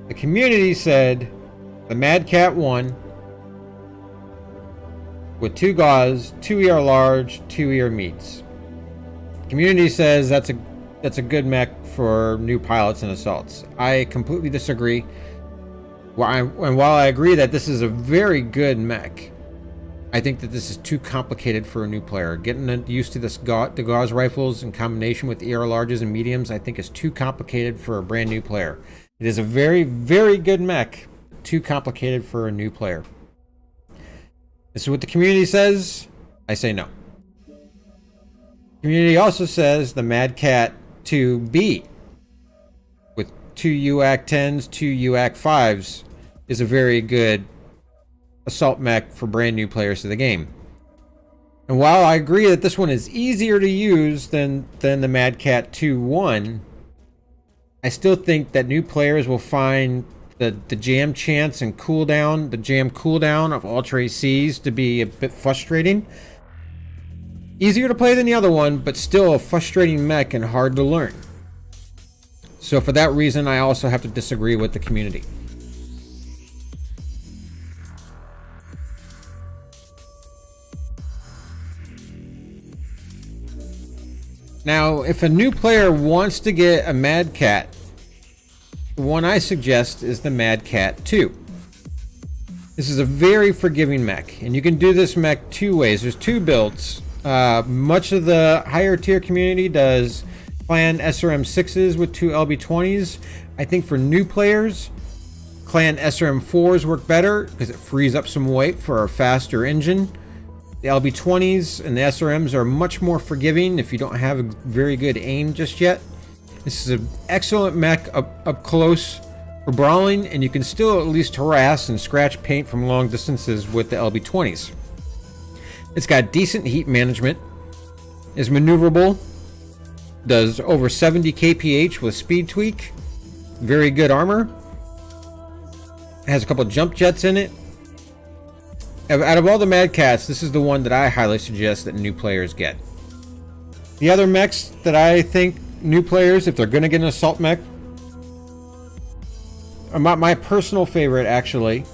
the community said the Mad Cat 1 with 2 gauze, 2 ER large, 2 ER meats. Community says that's a good mech for new pilots and assaults. I completely disagree. And while I agree that this is a very good mech, I think that this is too complicated for a new player. Getting used to the gauze rifles in combination with ER larges and mediums, I think is too complicated for a brand new player. It is a very, very good mech, too complicated for a new player. This is what the community says. I say no. Community also says the Mad Cat 2B with 2 UAC 10s, 2 UAC 5s is a very good assault mech for brand new players to the game. And while I agree that this one is easier to use than the Mad Cat 2-1, I still think that new players will find the jam chance and cooldown, the jam cooldown of Ultra ACs to be a bit frustrating. Easier to play than the other one, but still a frustrating mech and hard to learn. So for that reason, I also have to disagree with the community. Now, if a new player wants to get a Mad Cat, the one I suggest is the Mad Cat 2. This is a very forgiving mech, and you can do this mech 2 ways. There's 2 builds. Much of the higher tier community does Clan SRM6s with 2 LB20s. I think for new players, Clan SRM4s work better because it frees up some weight for a faster engine. The LB20s and the SRMs are much more forgiving if you don't have a very good aim just yet. This is an excellent mech up close for brawling, and you can still at least harass and scratch paint from long distances with the LB20s. It's got decent heat management, is maneuverable, does over 70 kph with speed tweak, very good armor, has a couple jump jets in it. Out of all the Mad Cats, this is the one that I highly suggest that new players get. The other mechs that I think new players, if they're going to get an assault mech, my personal favorite, actually,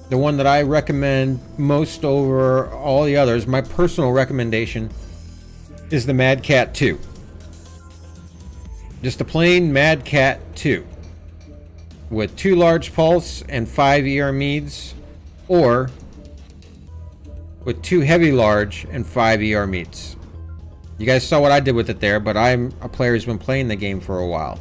the one that I recommend most over all the others, my personal recommendation is the Mad Cat 2. Just a plain Mad Cat 2 with 2 large pulse and 5 ER meads. or with 2 heavy large and 5 ER meats. You guys saw what I did with it there, but I'm a player who's been playing the game for a while.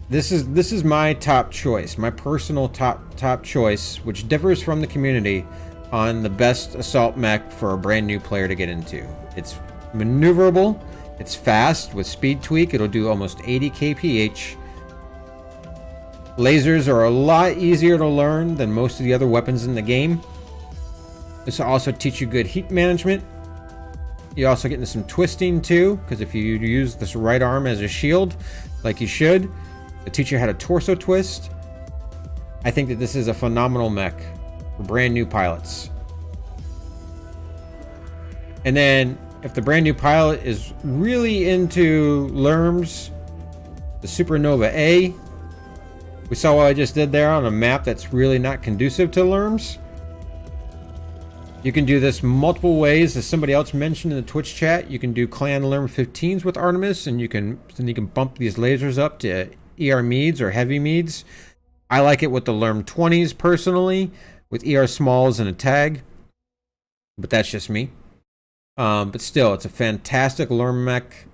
This is my top choice, my personal top choice, which differs from the community on the best assault mech for a brand new player to get into. It's maneuverable, it's fast with speed tweak, it'll do almost 80 kph. Lasers are a lot easier to learn than most of the other weapons in the game. This will also teach you good heat management. You also get into some twisting too, because if you use this right arm as a shield, like you should, it'll teach you how to torso twist. I think that this is a phenomenal mech for brand new pilots. And then, if the brand new pilot is really into LRMs, the Supernova A, we saw what I just did there on a map that's really not conducive to LRMs. You can do this multiple ways, as somebody else mentioned in the Twitch chat. You can do clan LRM 15s with Artemis, and you can bump these lasers up to ER meads or heavy meads. I like it with the LRM 20s personally, with ER smalls and a tag, but that's just me. But still, it's a fantastic LRM mech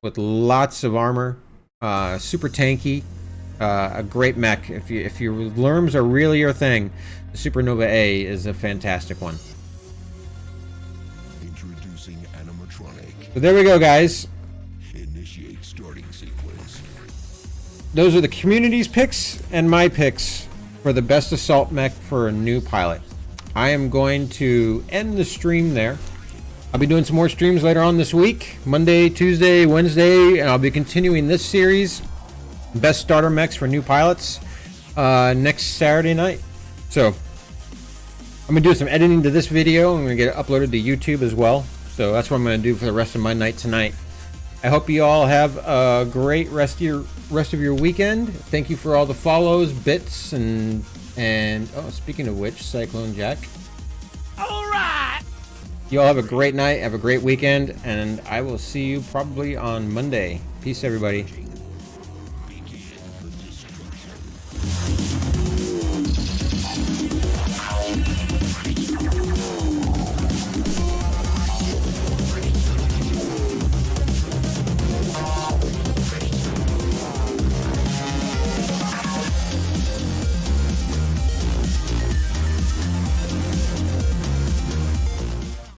with lots of armor, super tanky. A great mech. If your LRMs are really your thing, the Supernova A is a fantastic one. Introducing animatronic. So there we go, guys. Initiate starting sequence. Those are the community's picks and my picks for the best assault mech for a new pilot. I am going to end the stream there. I'll be doing some more streams later on this week, Monday, Tuesday, Wednesday, and I'll be continuing this series, Best Starter Mechs for New Pilots, next Saturday night. So, I'm going to do some editing to this video. I'm going to get it uploaded to YouTube as well. So that's what I'm going to do for the rest of my night tonight. I hope you all have a great rest of your weekend. Thank you for all the follows, bits, and oh, speaking of which, Cyclone Jack. All right. You all have a great night, have a great weekend, and I will see you probably on Monday. Peace, everybody.